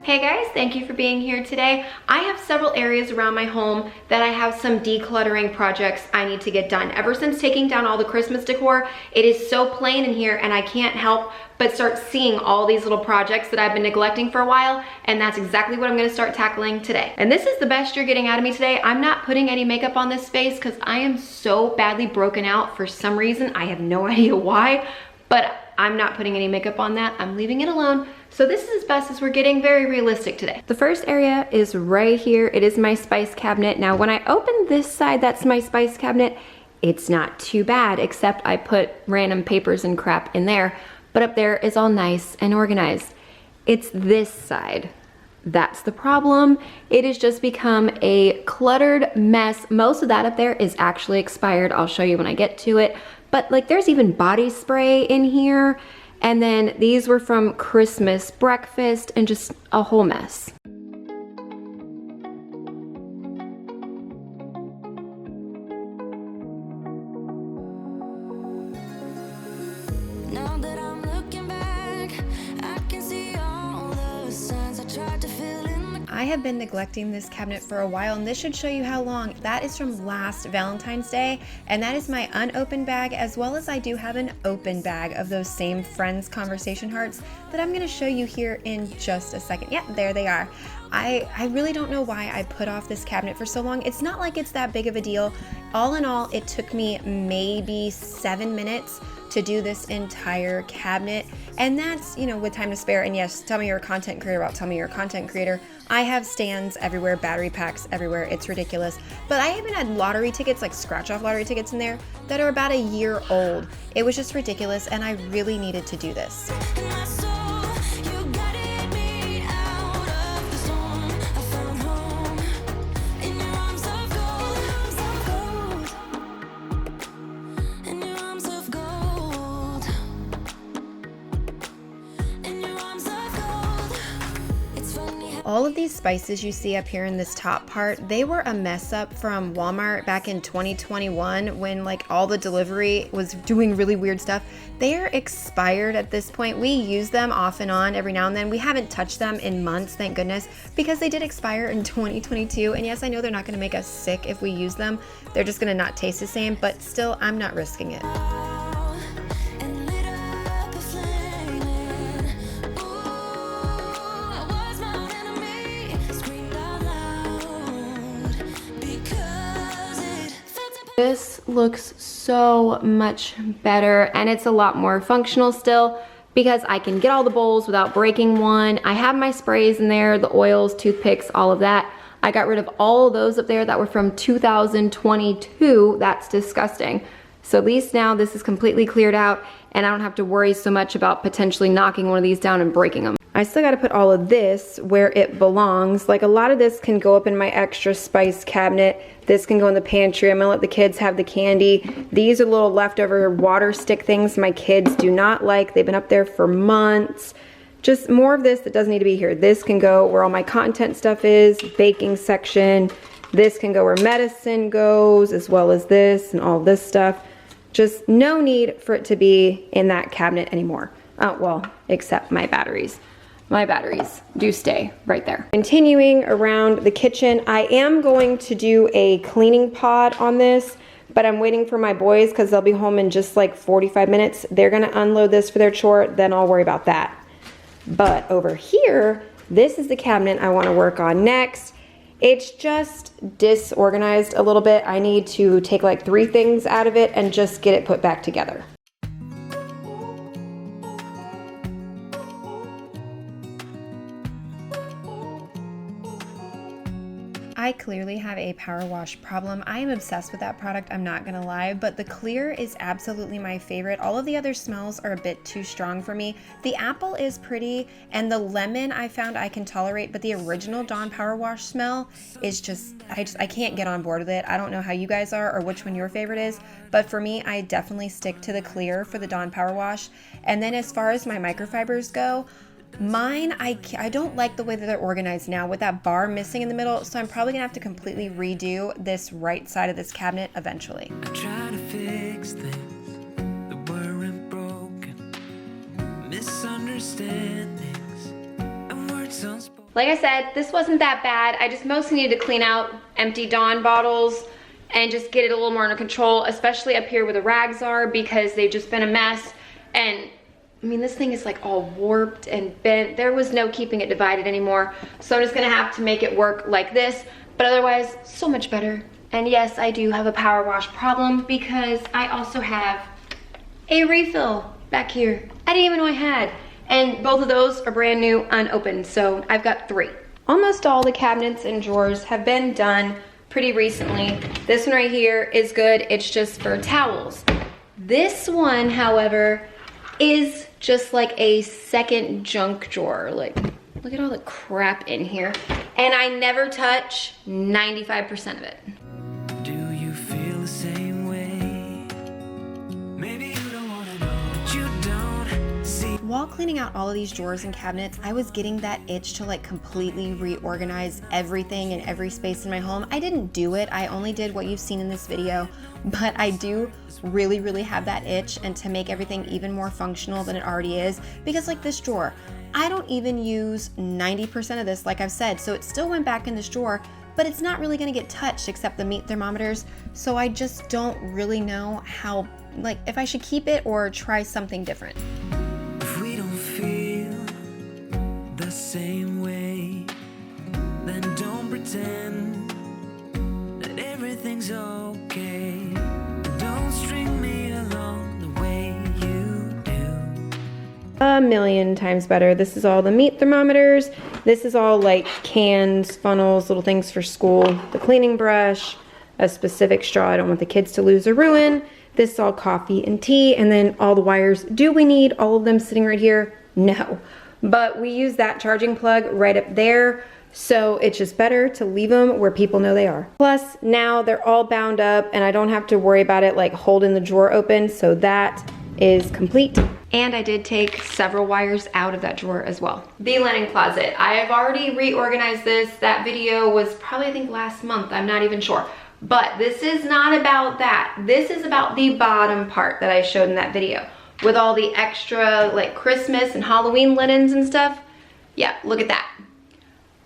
Hey guys, thank you for being here today. I have several areas around my home that I have some decluttering projects I need to get done. Ever since taking down all the Christmas decor, it is so plain in here and I can't help but start seeing all these little projects that I've been neglecting for a while, and that's exactly what I'm gonna start tackling today. And this is the best you're getting out of me today. I'm not putting any makeup on this face because I am so badly broken out for some reason. I have no idea why, but I'm not putting any makeup on that. I'm leaving it alone. So this is as best as we're getting, very realistic today. The first area is right here. It is my spice cabinet. Now when I open this side, that's my spice cabinet. It's not too bad, except I put random papers and crap in there. But up there is all nice and organized. It's this side. That's the problem. It has just become a cluttered mess. Most of that up there is actually expired. I'll show you when I get to it. But like there's even body spray in here. And then these were from Christmas breakfast and just a whole mess. Now that I'm looking back, I can see all the signs I tried to fill in. I have been neglecting this cabinet for a while, and this should show you how long. That is from last Valentine's Day, and that is my unopened bag, as well as I do have an open bag of those same Friends conversation hearts that I'm gonna show you here in just a second. Yeah, there they are. I really don't know why I put off this cabinet for so long. It's not like it's that big of a deal. All in all, it took me maybe 7 minutes to do this entire cabinet, and that's, you know, with time to spare. And yes, tell me you're a content creator about tell me you're a content creator. I have stands everywhere, battery packs everywhere. It's ridiculous. But I even had lottery tickets, like scratch off lottery tickets in there that are about a year old. It was just ridiculous, and I really needed to do this. My soul, you guided me out of the storm. I found home in your arms of gold, in your arms of gold, in your arms of gold. It's funny how All of these spices you see up here in this top part, they were a mess up from Walmart back in 2021 when like all the delivery was doing really weird stuff. They are expired at this point. We use them off and on every now and then. We haven't touched them in months, thank goodness, because they did expire in 2022. And yes, I know they're not gonna make us sick if we use them. They're just gonna not taste the same, but still, I'm not risking it. and lit up a flame. Ooh, I was my own enemy. Screamed out loud because it felt to This looks so much better, and it's a lot more functional still because I can get all the bowls without breaking one. I have my sprays in there, the oils, toothpicks, all of that. I got rid of all of those up there that were from 2022. That's disgusting. So at least now this is completely cleared out and I don't have to worry so much about potentially knocking one of these down and breaking them. I still got to put all of this where it belongs. Like a lot of this can go up in my extra spice cabinet. This can go in the pantry. I'm gonna let the kids have the candy. These are little leftover water stick things my kids do not like. They've been up there for months. Just more of this that doesn't need to be here. This can go where all my content stuff is, baking section. This can go where medicine goes, as well as this and all this stuff. Just no need for it to be in that cabinet anymore. Oh, well, except my batteries. My batteries do stay right there. Continuing around the kitchen, I am going to do a cleaning pod on this, but I'm waiting for my boys because they'll be home in just like 45 minutes. They're gonna unload this for their chore, then I'll worry about that. But over here, this is the cabinet I wanna work on next. It's just disorganized a little bit. I need to take like 3 things out of it and just get it put back together. I clearly have a power wash problem. I am obsessed with that product, I'm not gonna lie, but the clear is absolutely my favorite. All of the other smells are a bit too strong for me. The apple is pretty, and the lemon I found I can tolerate, but the original Dawn Power Wash smell is just, I can't get on board with it. I don't know how you guys are or which one your favorite is, but for me, I definitely stick to the clear for the Dawn Power Wash. And then as far as my microfibers go, mine, I don't like the way that they're organized now with that bar missing in the middle, so I'm probably gonna have to completely redo this right side of this cabinet eventually. I try to fix things that weren't broken, misunderstandings and words it's unspoken. Like I said, this wasn't that bad. I just mostly needed to clean out empty Dawn bottles and just get it a little more under control, especially up here where the rags are, because they've just been a mess. And I mean, this thing is like all warped and bent. There was no keeping it divided anymore. So I'm just gonna have to make it work like this, but otherwise, so much better. And yes, I do have a power wash problem because I also have a refill back here. I didn't even know I had. And both of those are brand new, unopened, so I've got 3. Almost all the cabinets and drawers have been done pretty recently. This one right here is good, it's just for towels. This one, however, is just like a second junk drawer. Like, look at all the crap in here. And I never touch 95% of it. Do you feel the same way? Maybe you don't wanna know, but you don't see. While cleaning out all of these drawers and cabinets, I was getting that itch to like completely reorganize everything in every space in my home. I didn't do it, I only did what you've seen in this video, but I do really have that itch, and to make everything even more functional than it already is, because like this drawer, I don't even use 90% of this, like I've said, so it still went back in this drawer, but it's not really gonna get touched except the meat thermometers, so I just don't really know how, like, if I should keep it or try something different. If we don't feel the same way, then don't pretend that everything's okay. Don't string me along the way you do. A million times better. This is all the meat thermometers. This is all like cans, funnels, little things for school. The cleaning brush, a specific straw I don't want the kids to lose or ruin. This is all coffee and tea, and then all the wires. Do we need all of them sitting right here? No. But we use that charging plug right up there, so it's just better to leave them where people know they are. Plus, now they're all bound up and I don't have to worry about it like holding the drawer open, so that is complete. And I did take several wires out of that drawer as well. The linen closet. I have already reorganized this. That video was probably, I think, last month. I'm not even sure. But this is not about that. This is about the bottom part that I showed in that video with all the extra like Christmas and Halloween linens and stuff. Yeah, look at that.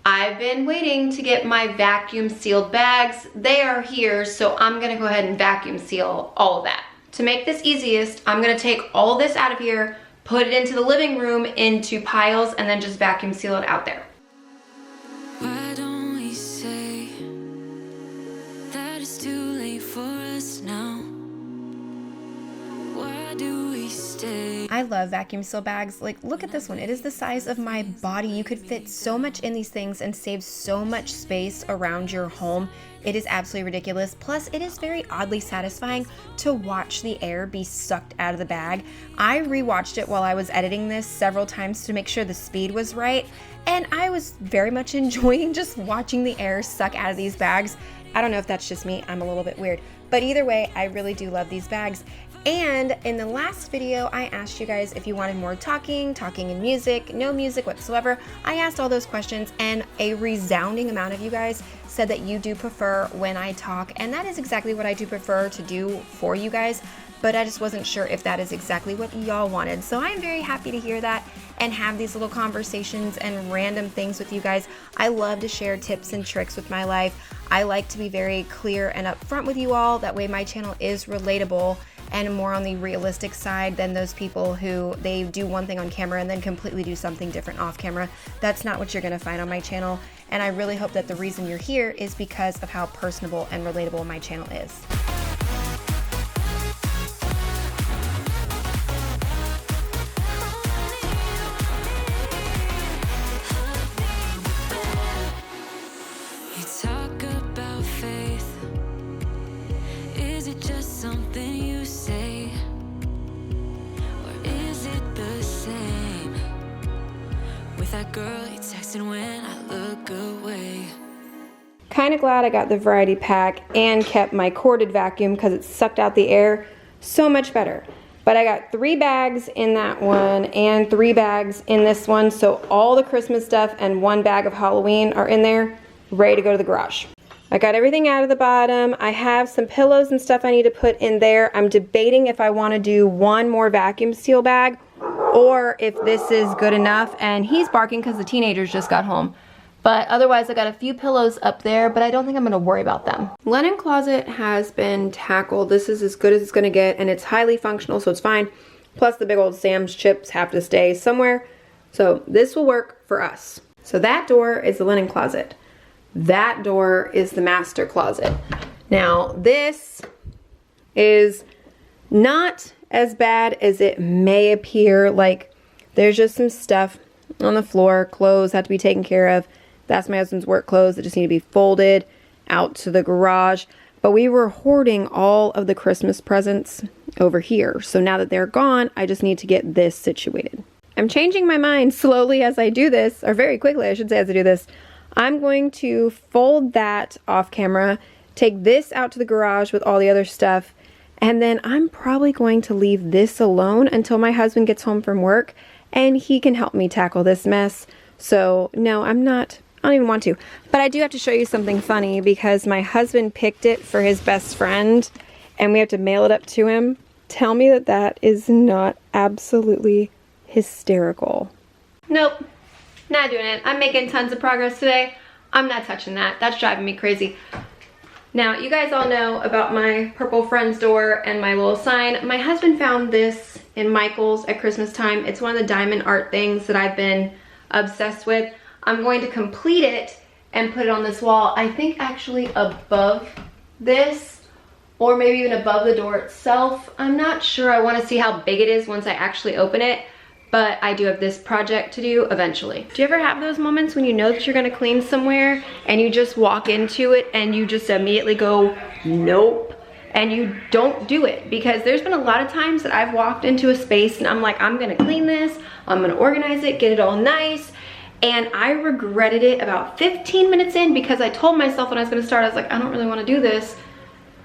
I've been waiting to get my vacuum sealed bags. They are here, so I'm gonna go ahead and vacuum seal all of that. To make this easiest, I'm gonna take all this out of here, put it into the living room into piles, and then just vacuum seal it out there. Why don't we say that it's too late for us now? Why do we stay? I love vacuum seal bags. Like, look at this one. It is the size of my body. You could fit so much in these things and save so much space around your home. It is absolutely ridiculous. Plus, it is very oddly satisfying to watch the air be sucked out of the bag. I rewatched it while I was editing this several times to make sure the speed was right, and I was very much enjoying just watching the air suck out of these bags. I don't know if that's just me, I'm a little bit weird. But either way, I really do love these bags. And in the last video, I asked you guys if you wanted more talking and music, no music whatsoever. I asked all those questions, and a resounding amount of you guys said that you do prefer when I talk, and that is exactly what I do prefer to do for you guys, but I just wasn't sure if that is exactly what y'all wanted. So I'm very happy to hear that and have these little conversations and random things with you guys. I love to share tips and tricks with my life. I like to be very clear and upfront with you all. That way my channel is relatable and more on the realistic side than those people who they do one thing on camera and then completely do something different off camera. That's not what you're gonna find on my channel, and I really hope that the reason you're here is because of how personable and relatable my channel is. You talk about faith. Is it just something you say? Or is it the same with that girl you texted when I look away? Kind of glad I got the variety pack and kept my corded vacuum because it sucked out the air so much better. But I got 3 bags in that one and 3 bags in this one, so all the Christmas stuff and 1 bag of Halloween are in there, ready to go to the garage. I got everything out of the bottom. I have some pillows and stuff I need to put in there. I'm debating if I want to do 1 more vacuum seal bag or if this is good enough. And he's barking because the teenagers just got home. But otherwise, I got a few pillows up there, but I don't think I'm gonna worry about them. Linen closet has been tackled. This is as good as it's gonna get, and it's highly functional, so it's fine. Plus the big old Sam's chips have to stay somewhere. So this will work for us. So that door is the linen closet. That door is the master closet. Now this is not as bad as it may appear. Like, there's just some stuff on the floor. Clothes have to be taken care of. That's my husband's work clothes that just need to be folded out to the garage. But we were hoarding all of the Christmas presents over here. So now that they're gone, I just need to get this situated. I'm changing my mind slowly as I do this, or very quickly I should say as I do this. I'm going to fold that off camera, take this out to the garage with all the other stuff, and then I'm probably going to leave this alone until my husband gets home from work and he can help me tackle this mess. So no, I don't even want to. But I do have to show you something funny because my husband picked it for his best friend and we have to mail it up to him. Tell me that that is not absolutely hysterical. Nope, not doing it. I'm making tons of progress today. I'm not touching that. That's driving me crazy. Now, you guys all know about my purple friends door and my little sign. My husband found this in Michael's at Christmas time. It's one of the diamond art things that I've been obsessed with. I'm going to complete it and put it on this wall. I think actually above this, or maybe even above the door itself. I'm not sure. I want to see how big it is once I actually open it. But I do have this project to do eventually. Do you ever have those moments when you know that you're gonna clean somewhere and you just walk into it and you just immediately go, nope, and you don't do it? Because there's been a lot of times that I've walked into a space and I'm like, I'm gonna clean this, I'm gonna organize it, get it all nice, and I regretted it about 15 minutes in because I told myself when I was gonna start, I was like, I don't really wanna do this.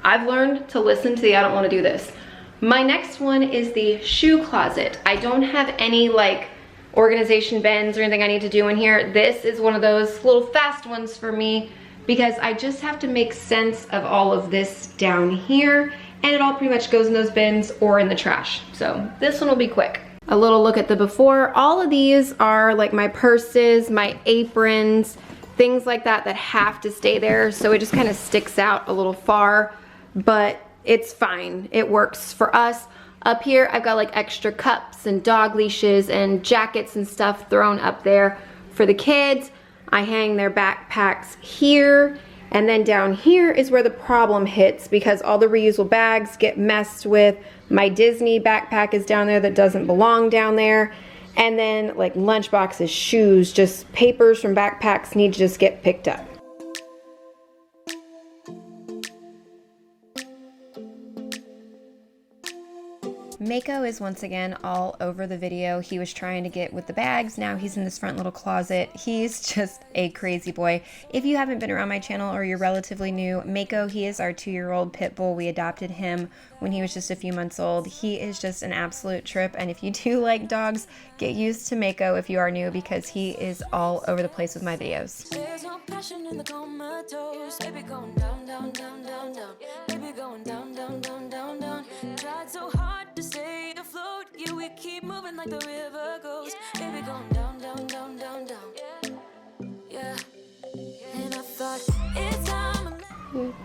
I've learned to listen to the I don't wanna do this. My next one is the shoe closet. I don't have any like organization bins or anything I need to do in here. This is one of those little fast ones for me because I just have to make sense of all of this down here and it all pretty much goes in those bins or in the trash. So this one will be quick. A little look at the before. All of these are like my purses, my aprons, things like that that have to stay there. So it just kind of sticks out a little far, but it's fine. It works for us. Up here, I've got like extra cups and dog leashes and jackets and stuff thrown up there for the kids. I hang their backpacks here. And then down here is where the problem hits because all the reusable bags get messed with. My Disney backpack is down there that doesn't belong down there. And then like lunch boxes, shoes, just papers from backpacks need to just get picked up. Mako is once again all over the video. He was trying to get with the bags. Now he's in this front little closet. He's just a crazy boy. If you haven't been around my channel or you're relatively new, Mako, he is our 2-year-old pit bull. We adopted him when he was just a few months old. He is just an absolute trip. And if you do like dogs, get used to Mako if you are new because he is all over the place with my videos. There's no passion in the comatose. Baby going down, down, down, down, down. Baby going down, down, down, down, down. Tried so hard to stay afloat. Yeah, we keep moving like the river goes. Baby going down, down, down, down, down. Yeah. And I thought it's time.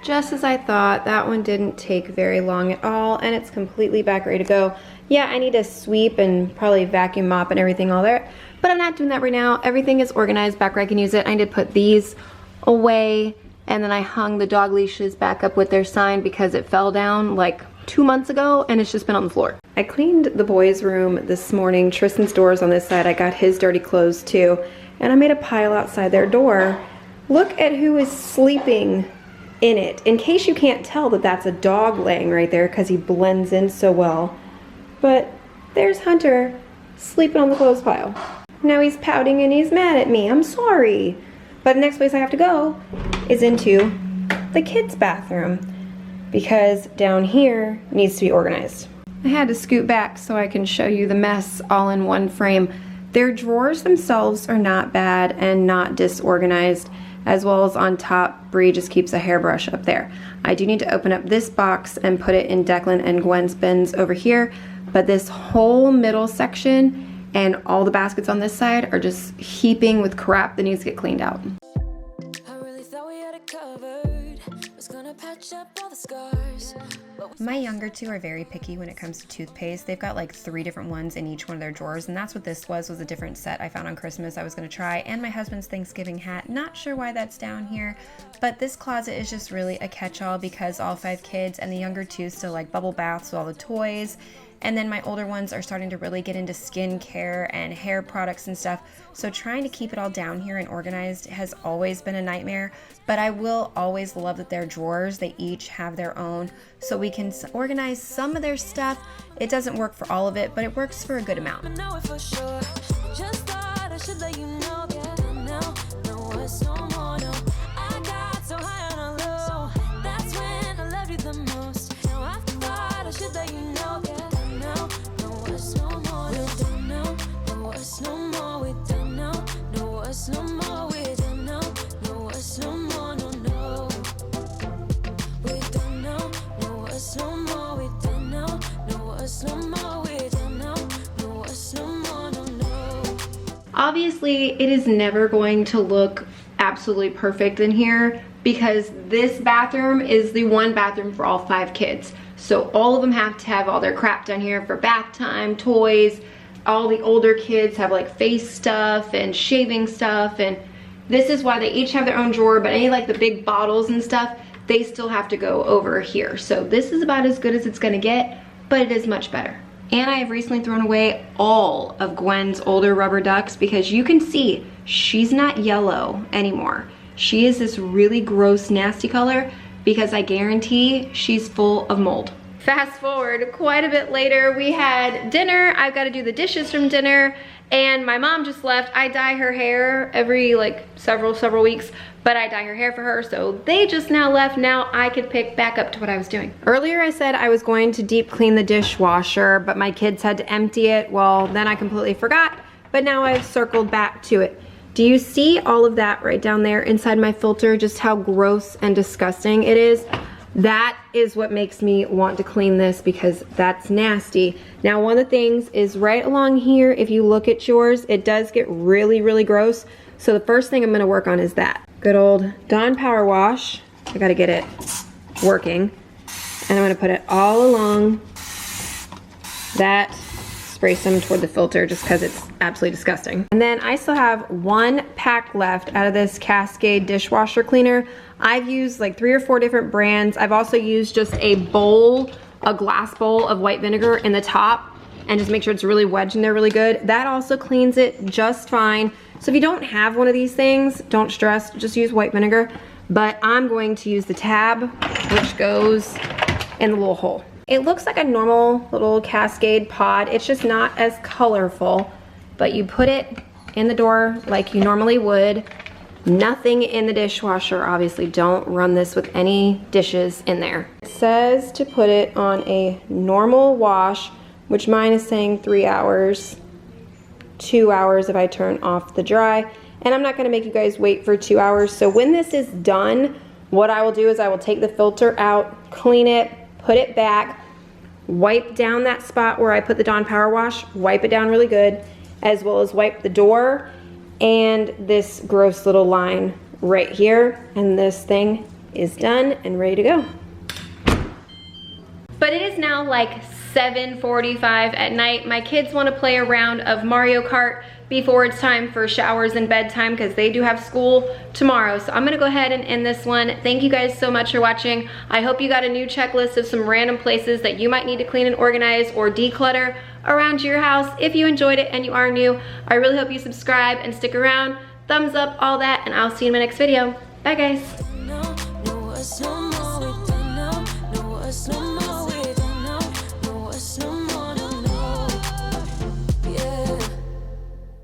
Just as I thought, that one didn't take very long at all, and it's completely back ready to go. Yeah, I need to sweep and probably vacuum mop and everything all there, but I'm not doing that right now. Everything is organized back where I can use it. I need to put these away, and then I hung the dog leashes back up with their sign because it fell down like 2 months ago, and it's just been on the floor. I cleaned the boys' room this morning. Tristan's door is on this side. I got his dirty clothes too, and I made a pile outside their door. Look at who is sleeping in it. In case you can't tell that that's a dog laying right there because he blends in so well. But there's Hunter sleeping on the clothes pile. Now he's pouting and he's mad at me. I'm sorry. But the next place I have to go is into the kids' bathroom because down here needs to be organized. I had to scoot back so I can show you the mess all in one frame. Their drawers themselves are not bad and not disorganized, as well as on top, Bree just keeps a hairbrush up there. I do need to open up this box and put it in Declan and Gwen's bins over here, but this whole middle section and all the baskets on this side are just heaping with crap that needs to get cleaned out. I really thought we had it covered. Was gonna patch up all the scars. My younger two are very picky when it comes to toothpaste. They've got like 3 different ones in each one of their drawers, and that's what this was a different set I found on Christmas I was going to try, and my husband's Thanksgiving hat. Not sure why that's down here, but this closet is just really a catch-all because all 5 kids and the younger two still like bubble baths with all the toys. And then my older ones are starting to really get into skincare and hair products and stuff. So trying to keep it all down here and organized has always been a nightmare. But I will always love that their drawers, they each have their own. So we can organize some of their stuff. It doesn't work for all of it, but it works for a good amount. I know it for sure. Just thought I should let you know that now, no, it's no more, no. I got so high on a low. That's when I loved you the most. Now I thought I should let you know that now, no, it's no more, no. We're done now, no, it's no more. We're done now, no, it's no more. We're done now, no, it's no more, no, no. We're done now, no, it's no more. We're done now, no, it's no more. We're done now, no, it's no more, no, no. Obviously, it is never going to look absolutely perfect in here because this bathroom is the one bathroom for all 5 kids. So all of them have to have all their crap down here for bath time, toys. All the older kids have like face stuff and shaving stuff, and this is why they each have their own drawer, but any like the big bottles and stuff, they still have to go over here. So this is about as good as it's gonna get, but it is much better. And I have recently thrown away all of Gwen's older rubber ducks because you can see she's not yellow anymore. She is this really gross, nasty color because I guarantee she's full of mold. Fast forward quite a bit later, we had dinner. I've got to do the dishes from dinner, and my mom just left. I dye her hair every like several weeks, but I dye her hair for her, so they just now left. Now I could pick back up to what I was doing. Earlier I said I was going to deep clean the dishwasher, but my kids had to empty it. Well, then I completely forgot, but now I've circled back to it. Do you see all of that right down there inside my filter, just how gross and disgusting it is? That is what makes me want to clean this because that's nasty. Now, one of the things is right along here, if you look at yours, it does get really gross. So the first thing I'm gonna work on is that. Good old Dawn Power Wash. I gotta get it working. And I'm gonna put it all along that. Spray some toward the filter just because it's absolutely disgusting. And then I still have 1 pack left out of this Cascade dishwasher cleaner. I've used like 3 or 4 different brands. I've also used just a bowl, a glass bowl of white vinegar in the top, and just make sure it's really wedged in there really good. That also cleans it just fine. So if you don't have one of these things, don't stress, just use white vinegar. But I'm going to use the tab, which goes in the little hole. It looks like a normal little Cascade pod. It's just not as colorful, but you put it in the door like you normally would. Nothing in the dishwasher, obviously. Don't run this with any dishes in there. It says to put it on a normal wash, which mine is saying 3 hours, 2 hours if I turn off the dry. And I'm not gonna make you guys wait for 2 hours. So when this is done, what I will do is I will take the filter out, clean it, put it back, wipe down that spot where I put the Dawn Power Wash, wipe it down really good, as well as wipe the door and this gross little line right here. And this thing is done and ready to go. But it is now like 7:45 at night. My kids want to play a round of Mario Kart before it's time for showers and bedtime because they do have school tomorrow. So I'm gonna go ahead and end this one. Thank you guys so much for watching. I hope you got a new checklist of some random places that you might need to clean and organize or declutter around your house. If you enjoyed it and you are new, I really hope you subscribe and stick around. Thumbs up, all that, and I'll see you in my next video. Bye guys. No, no, it's no more. We done now. No, it's no more.